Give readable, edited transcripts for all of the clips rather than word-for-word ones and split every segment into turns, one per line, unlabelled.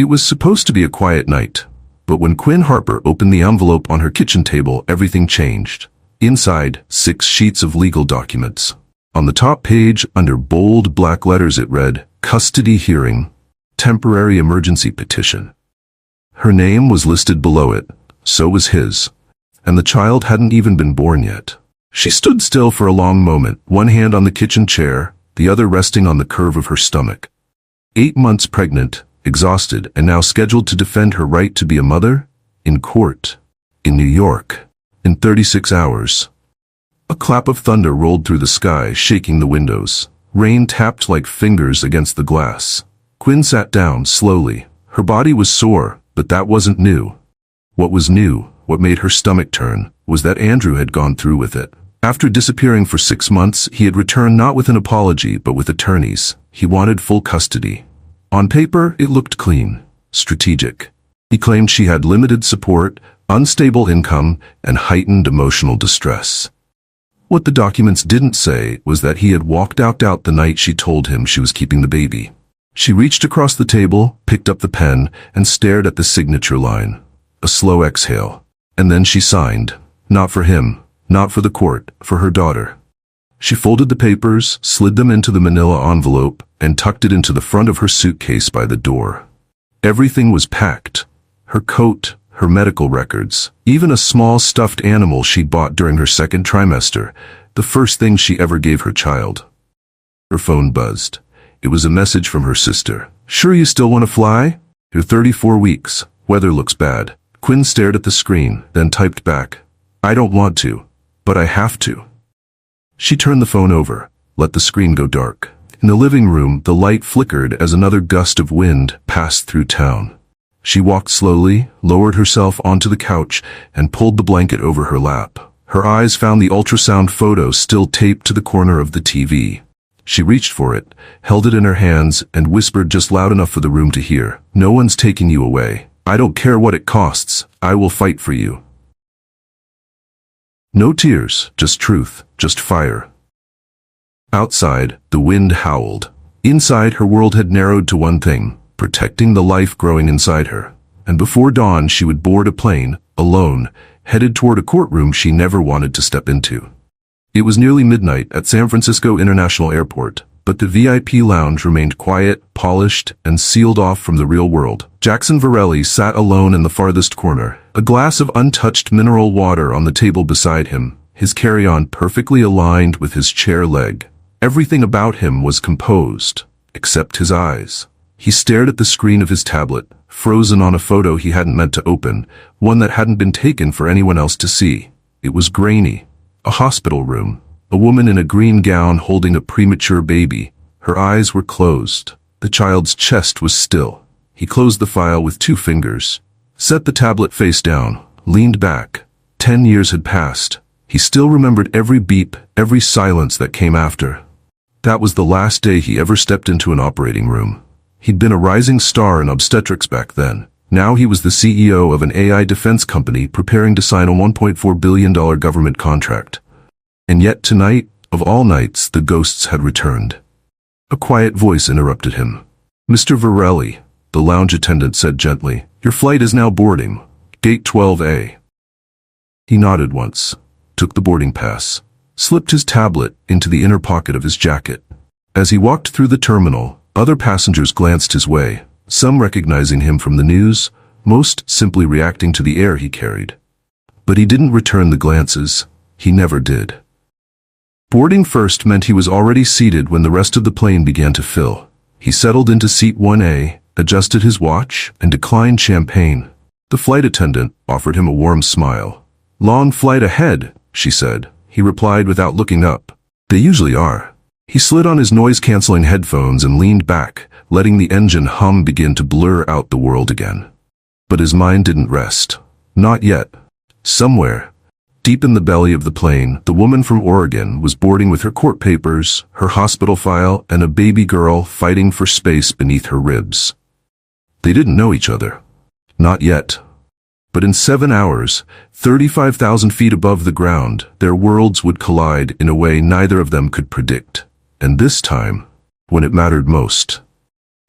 It was supposed to be a quiet night, but when Quinn Harper opened the envelope on her kitchen table, everything changed. Inside, 6 sheets of legal documents. On the top page, under bold black letters, it read, "Custody Hearing, Temporary Emergency Petition." Her name was listed below it, so was his, and the child hadn't even been born yet. She stood still for a long moment, one hand on the kitchen chair, the other resting on the curve of her stomach. 8 months pregnant, exhausted, and now scheduled to defend her right to be a mother? In court. In New York. In 36 hours. A clap of thunder rolled through the sky, shaking the windows. Rain tapped like fingers against the glass. Quinn sat down slowly. Her body was sore, but that wasn't new. What was new, what made her stomach turn, was that Andrew had gone through with it. After disappearing for 6 months, he had returned not with an apology, but with attorneys. He wanted full custody. On paper, it looked clean, strategic. He claimed she had limited support, unstable income, and heightened emotional distress. What the documents didn't say was that he had walked out the night she told him she was keeping the baby. She reached across the table, picked up the pen, and stared at the signature line. A slow exhale. And then she signed. Not for him, not for the court, for her daughter. She folded the papers, slid them into the manila envelope, and tucked it into the front of her suitcase by the door. Everything was packed. Her coat, her medical records, even a small stuffed animal she'd bought during her second trimester, the first thing she ever gave her child. Her phone buzzed. It was a message from her sister. "Sure you still want to fly? You're 34 weeks. Weather looks bad." Quinn stared at the screen, then typed back, "I don't want to, but I have to." She turned the phone over, let the screen go dark. In the living room, the light flickered as another gust of wind passed through town. She walked slowly, lowered herself onto the couch, and pulled the blanket over her lap. Her eyes found the ultrasound photo still taped to the corner of the TV. She reached for it, held it in her hands, and whispered just loud enough for the room to hear, "No one's taking you away. I don't care what it costs. I will fight for you." No tears, just truth, just fire. Outside, the wind howled. Inside, her world had narrowed to one thing, protecting the life growing inside her. And before dawn, she would board a plane, alone, headed toward a courtroom she never wanted to step into. It was nearly midnight at San Francisco International Airport, but the VIP lounge remained quiet, polished, and sealed off from the real world. Jackson Varelli sat alone in the farthest corner, a glass of untouched mineral water on the table beside him, his carry-on perfectly aligned with his chair leg. Everything about him was composed, except his eyes. He stared at the screen of his tablet, frozen on a photo he hadn't meant to open, one that hadn't been taken for anyone else to see. It was grainy. A hospital room. A woman in a green gown holding a premature baby. Her eyes were closed. The child's chest was still. He closed the file with 2 fingers, set the tablet face down, leaned back. 10 years had passed. He still remembered every beep, every silence that came after. That was the last day he ever stepped into an operating room. He'd been a rising star in obstetrics back then. Now he was the CEO of an AI defense company preparing to sign a $1.4 billion government contract. And yet tonight, of all nights, the ghosts had returned. A quiet voice interrupted him. "Mr. Varelli," the lounge attendant said gently, "your flight is now boarding. Gate 12A. He nodded once, took the boarding pass, slipped his tablet into the inner pocket of his jacket. As he walked through the terminal, other passengers glanced his way, some recognizing him from the news, most simply reacting to the air he carried. But he didn't return the glances. He never did. Boarding first meant he was already seated when the rest of the plane began to fill. He settled into seat 1A, adjusted his watch, and declined champagne. The flight attendant offered him a warm smile. "Long flight ahead," she said. He replied without looking up. "They usually are." He slid on his noise-canceling headphones and leaned back, letting the engine hum begin to blur out the world again. But his mind didn't rest. Not yet. Somewhere, deep in the belly of the plane, the woman from Oregon was boarding with her court papers, her hospital file, and a baby girl fighting for space beneath her ribs. They didn't know each other. Not yet. But in 7 hours, 35,000 feet above the ground, their worlds would collide in a way neither of them could predict. And this time, when it mattered most,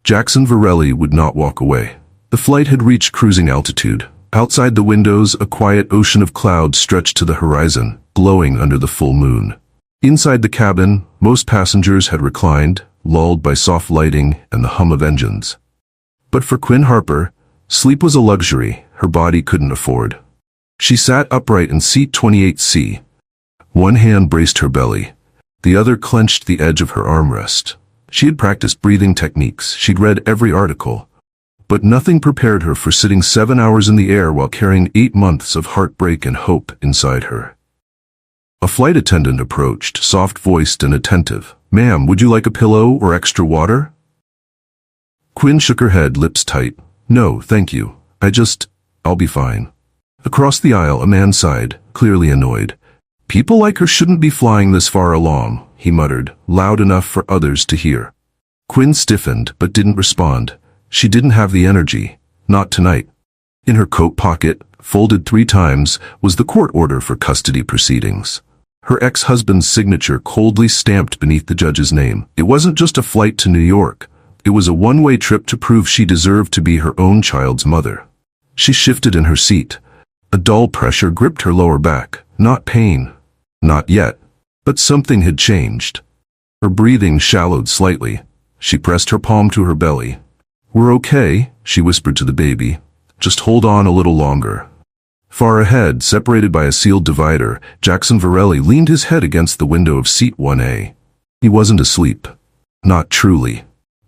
Jackson Varelli would not walk away. The flight had reached cruising altitude. Outside the windows, a quiet ocean of clouds stretched to the horizon, glowing under the full moon. Inside the cabin, most passengers had reclined, lulled by soft lighting and the hum of engines. But for Quinn Harper, sleep was a luxury her body couldn't afford. She sat upright in seat 28C. One hand braced her belly. The other clenched the edge of her armrest. She had practiced breathing techniques. She'd read every article. But nothing prepared her for sitting 7 hours in the air while carrying 8 months of heartbreak and hope inside her. A flight attendant approached, soft-voiced and attentive. "Ma'am, would you like a pillow or extra water?" Quinn shook her head, lips tight. "No, thank you. I'll be fine." Across the aisle, a man sighed, clearly annoyed. "People like her shouldn't be flying this far along," he muttered, loud enough for others to hear. Quinn stiffened, but didn't respond. She didn't have the energy. Not tonight. In her coat pocket, folded 3 times, was the court order for custody proceedings. Her ex-husband's signature coldly stamped beneath the judge's name. It wasn't just a flight to New York. It was a one-way trip to prove she deserved to be her own child's mother. She shifted in her seat. A dull pressure gripped her lower back. Not pain. Not yet. But something had changed. Her breathing shallowed slightly. She pressed her palm to her belly. "We're okay," she whispered to the baby. "Just hold on a little longer." Far ahead, separated by a sealed divider, Jackson Varelli leaned his head against the window of seat 1A. He wasn't asleep. Not truly.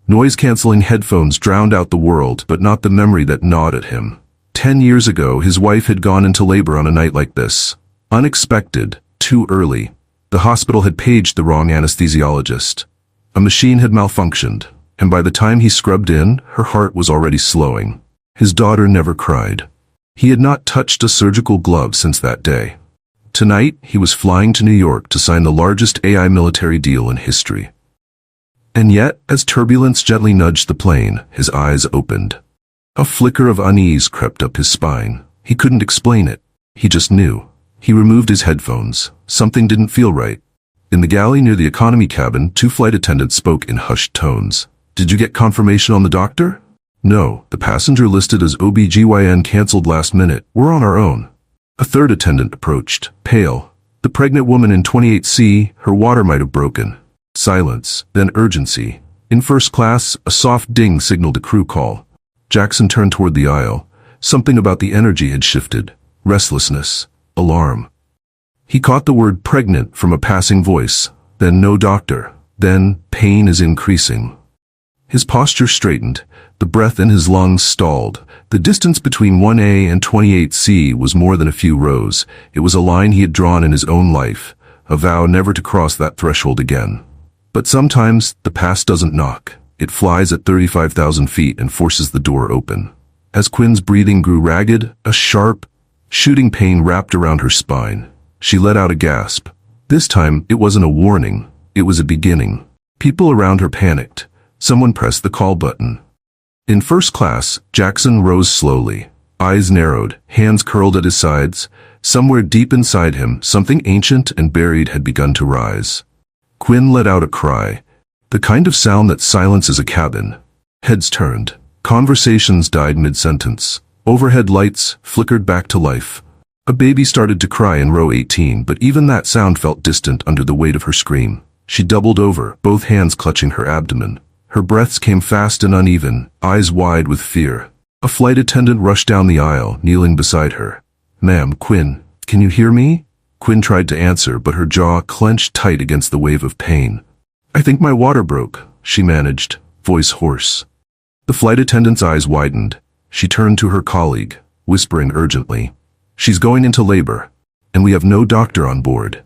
Noise-canceling headphones drowned out the world, but not the memory that gnawed at him. 10 years ago, his wife had gone into labor on a night like this. Unexpected, too early. The hospital had paged the wrong anesthesiologist. A machine had malfunctioned, and by the time he scrubbed in, her heart was already slowing. His daughter never cried. He had not touched a surgical glove since that day. Tonight, he was flying to New York to sign the largest AI military deal in history. And yet, as turbulence gently nudged the plane, his eyes opened. A flicker of unease crept up his spine. He couldn't explain it. He just knew. He removed his headphones. Something didn't feel right. In the galley near the economy cabin, 2 flight attendants spoke in hushed tones. "Did you get confirmation on the doctor?" "No, the passenger listed as OB/GYN canceled last minute. We're on our own." A third attendant approached, pale. "The pregnant woman in 28C, her water might have broken." Silence, then urgency. In first class, a soft ding signaled a crew call. Jackson turned toward the aisle. Something about the energy had shifted. Restlessness. Alarm. He caught the word pregnant from a passing voice. Then no doctor. Then pain is increasing. His posture straightened. The breath in his lungs stalled. The distance between 1A and 28C was more than a few rows. It was a line he had drawn in his own life, a vow never to cross that threshold again. But sometimes, the past doesn't knock. It flies at 35,000 feet and forces the door open. As Quinn's breathing grew ragged, a sharp, shooting pain wrapped around her spine. She let out a gasp. This time, it wasn't a warning. It was a beginning. People around her panicked. Someone pressed the call button. In first class, Jackson rose slowly. Eyes narrowed, hands curled at his sides. Somewhere deep inside him, something ancient and buried had begun to rise. Quinn let out a cry. The kind of sound that silences a cabin. Heads turned. Conversations died mid-sentence. Overhead lights flickered back to life. A baby started to cry in row 18, but even that sound felt distant under the weight of her scream. She doubled over, both hands clutching her abdomen. Her breaths came fast and uneven, eyes wide with fear. A flight attendant rushed down the aisle, kneeling beside her. "Ma'am, Quinn, can you hear me?" Quinn tried to answer, but her jaw clenched tight against the wave of pain. "I think my water broke," she managed, voice hoarse. The flight attendant's eyes widened. She turned to her colleague, whispering urgently, "She's going into labor, and we have no doctor on board."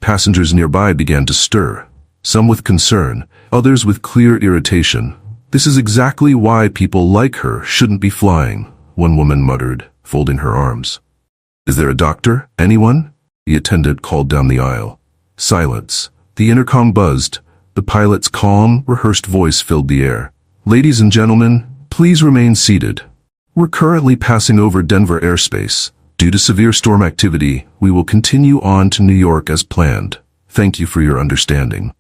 Passengers nearby began to stir, some with concern, others with clear irritation. "This is exactly why people like her shouldn't be flying," one woman muttered, folding her arms. "Is there a doctor? Anyone?" The attendant called down the aisle. Silence. The intercom buzzed. The pilot's calm, rehearsed voice filled the air. "Ladies and gentlemen, please remain seated. We're currently passing over Denver airspace. Due to severe storm activity, we will continue on to New York as planned. Thank you for your understanding."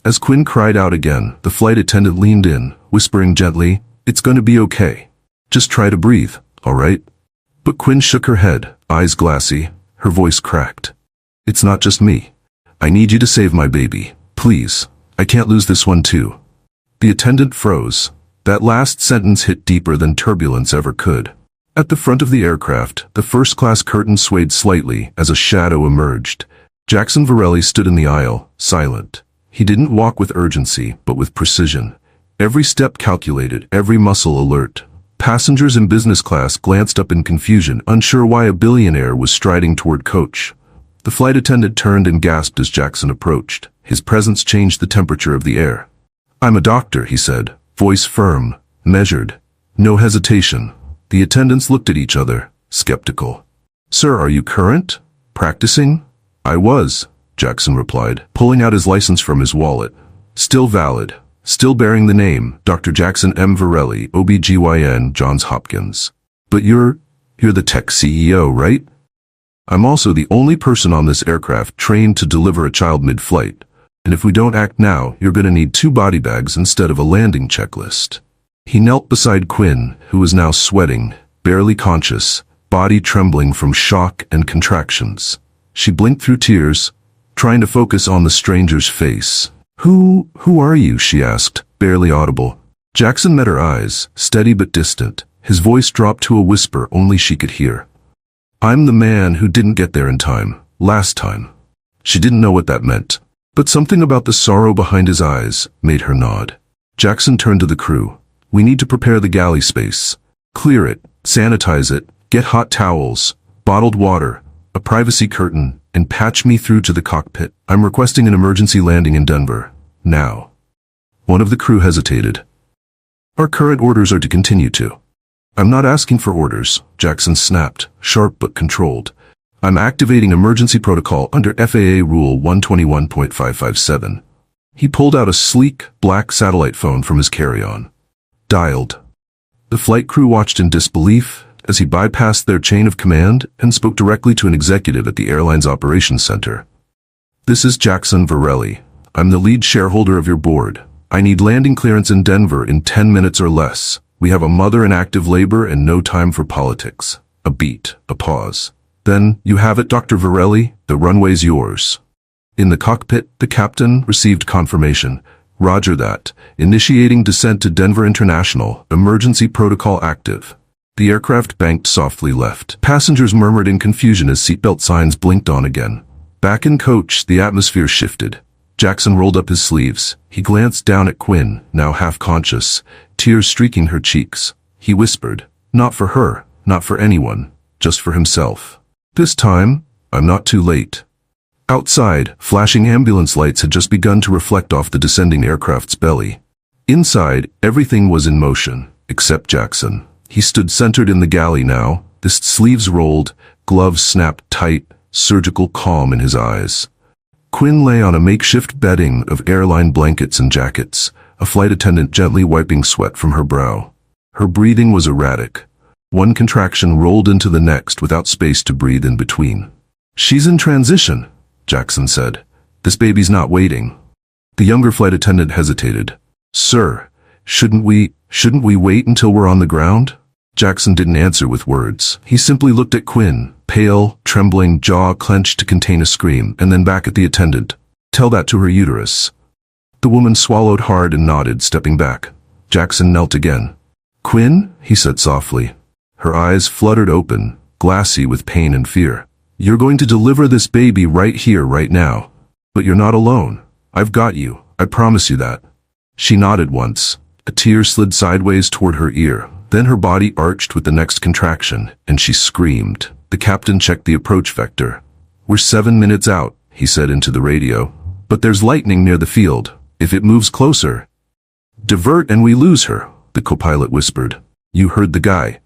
As Quinn cried out again, the flight attendant leaned in, whispering gently, "It's going to be okay." Just try to breathe, all right? But Quinn shook her head, eyes glassy, her voice cracked. It's not just me. I need you to save my baby. Please. I can't lose this one too. The attendant froze. That last sentence hit deeper than turbulence ever could. At the front of the aircraft, the first-class curtain swayed slightly as a shadow emerged. Jackson Varelli stood in the aisle, silent. He didn't walk with urgency, but with precision. Every step calculated, every muscle alert. Passengers in business class glanced up in confusion, unsure why a billionaire was striding toward coach. The flight attendant turned and gasped as Jackson approached. His presence changed the temperature of the air. "I'm a doctor," he said, voice firm, measured. No hesitation. The attendants looked at each other, skeptical. "Sir, are you current? Practicing?" "I was," Jackson replied, pulling out his license from his wallet. "Still valid. Still bearing the name, Dr. Jackson M. Varelli, OB-GYN, Johns Hopkins. But you're the tech CEO, right?" "I'm also the only person on this aircraft trained to deliver a child mid-flight. And if we don't act now, you're going to need 2 body bags instead of a landing checklist." He knelt beside Quinn, who was now sweating, barely conscious, body trembling from shock and contractions. She blinked through tears, trying to focus on the stranger's face. Who are you?" she asked, barely audible. Jackson met her eyes, steady but distant. His voice dropped to a whisper only she could hear. "I'm the man who didn't get there in time, last time." She didn't know what that meant, but something about the sorrow behind his eyes made her nod. Jackson turned to the crew. "We need to prepare the galley space. Clear it, sanitize it, get hot towels, bottled water, a privacy curtain, and patch me through to the cockpit. I'm requesting an emergency landing in Denver. Now." One of the crew hesitated. "Our current orders are to continue to." "I'm not asking for orders," Jackson snapped, sharp but controlled. "I'm activating emergency protocol under FAA Rule 121.557. He pulled out a sleek, black satellite phone from his carry-on. Dialed. The flight crew watched in disbelief as he bypassed their chain of command and spoke directly to an executive at the airline's operations center. "This is Jackson Varelli. I'm the lead shareholder of your board. I need landing clearance in Denver in 10 minutes or less. We have a mother in active labor and no time for politics." A beat, a pause. "Then, you have it, Dr. Varelli. The runway's yours." In the cockpit, the captain received confirmation. "Roger that. Initiating descent to Denver International. Emergency protocol active." The aircraft banked softly left. Passengers murmured in confusion as seatbelt signs blinked on again. Back in coach, the atmosphere shifted. Jackson rolled up his sleeves. He glanced down at Quinn, now half-conscious, tears streaking her cheeks. He whispered, "Not for her, not for anyone, just for himself. This time, I'm not too late." Outside, flashing ambulance lights had just begun to reflect off the descending aircraft's belly. Inside, everything was in motion, except Jackson. He stood centered in the galley now, his sleeves rolled, gloves snapped tight, surgical calm in his eyes. Quinn lay on a makeshift bedding of airline blankets and jackets, a flight attendant gently wiping sweat from her brow. Her breathing was erratic. One contraction rolled into the next without space to breathe in between. "She's in transition," Jackson said. "This baby's not waiting." The younger flight attendant hesitated. "Sir, shouldn't we wait until we're on the ground?" Jackson didn't answer with words. He simply looked at Quinn, pale, trembling, jaw clenched to contain a scream, and then back at the attendant. "Tell that to her uterus." The woman swallowed hard and nodded, stepping back. Jackson knelt again. "Quinn," he said softly. Her eyes fluttered open, glassy with pain and fear. "You're going to deliver this baby right here, right now. But you're not alone. I've got you. I promise you that." She nodded once. A tear slid sideways toward her ear. Then her body arched with the next contraction, and she screamed. The captain checked the approach vector. "We're 7 minutes out," he said into the radio. "But there's lightning near the field. If it moves closer." "Divert and we lose her," the co-pilot whispered. "You heard the guy."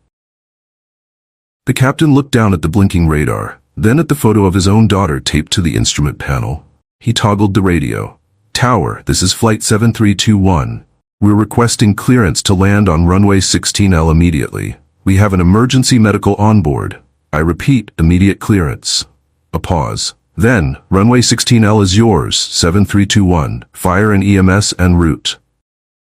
The captain looked down at the blinking radar, then at the photo of his own daughter taped to the instrument panel. He toggled the radio. "Tower, this is Flight 7321. We're requesting clearance to land on runway 16L immediately. We have an emergency medical on board. I repeat, immediate clearance." A pause. Then, "Runway 16L is yours, 7321. Fire and EMS en route."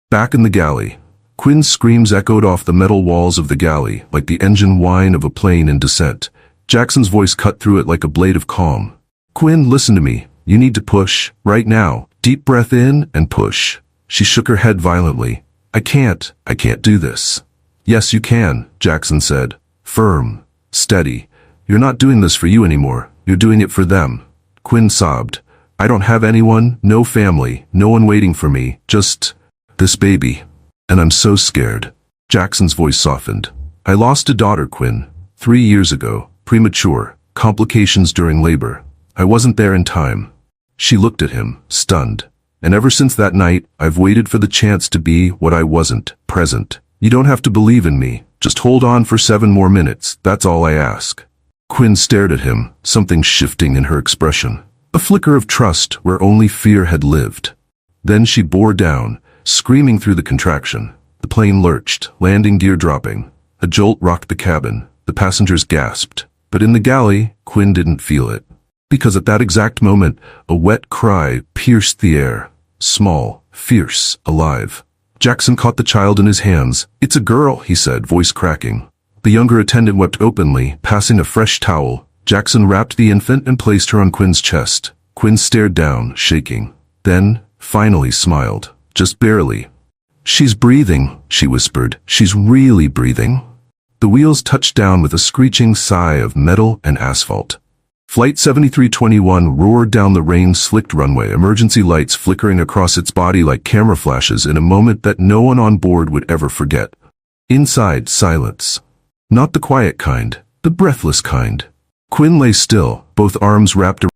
Back in the galley, Quinn's screams echoed off the metal walls of the galley like the engine whine of a plane in descent. Jackson's voice cut through it like a blade of calm. "Quinn, listen to me. You need to push, right now. Deep breath in and push." She shook her head violently. I can't do this." "Yes, you can," Jackson said. Firm, steady. "You're not doing this for you anymore. You're doing it for them." Quinn sobbed. "I don't have anyone, no family, no one waiting for me, just this baby. And I'm so scared." Jackson's voice softened. "I lost a daughter, Quinn, 3 years ago, premature, complications during labor. I wasn't there in time." She looked at him, stunned. "And ever since that night, I've waited for the chance to be what I wasn't, present. You don't have to believe in me. Just hold on for 7 more minutes, that's all I ask." Quinn stared at him, something shifting in her expression. A flicker of trust where only fear had lived. Then she bore down, screaming through the contraction. The plane lurched, landing gear dropping. A jolt rocked the cabin. The passengers gasped. But in the galley, Quinn didn't feel it. Because at that exact moment, a wet cry pierced the air. Small, fierce, alive. Jackson caught the child in his hands. "It's a girl," he said, voice cracking. The younger attendant wept openly, passing a fresh towel. Jackson wrapped the infant and placed her on Quinn's chest. Quinn stared down, shaking. Then, finally smiled. Just barely. "She's breathing," she whispered. "She's really breathing." The wheels touched down with a screeching sigh of metal and asphalt. Flight 7321 roared down the rain-slicked runway, emergency lights flickering across its body like camera flashes in a moment that no one on board would ever forget. Inside, silence. Not the quiet kind, the breathless kind. Quinn lay still, both arms wrapped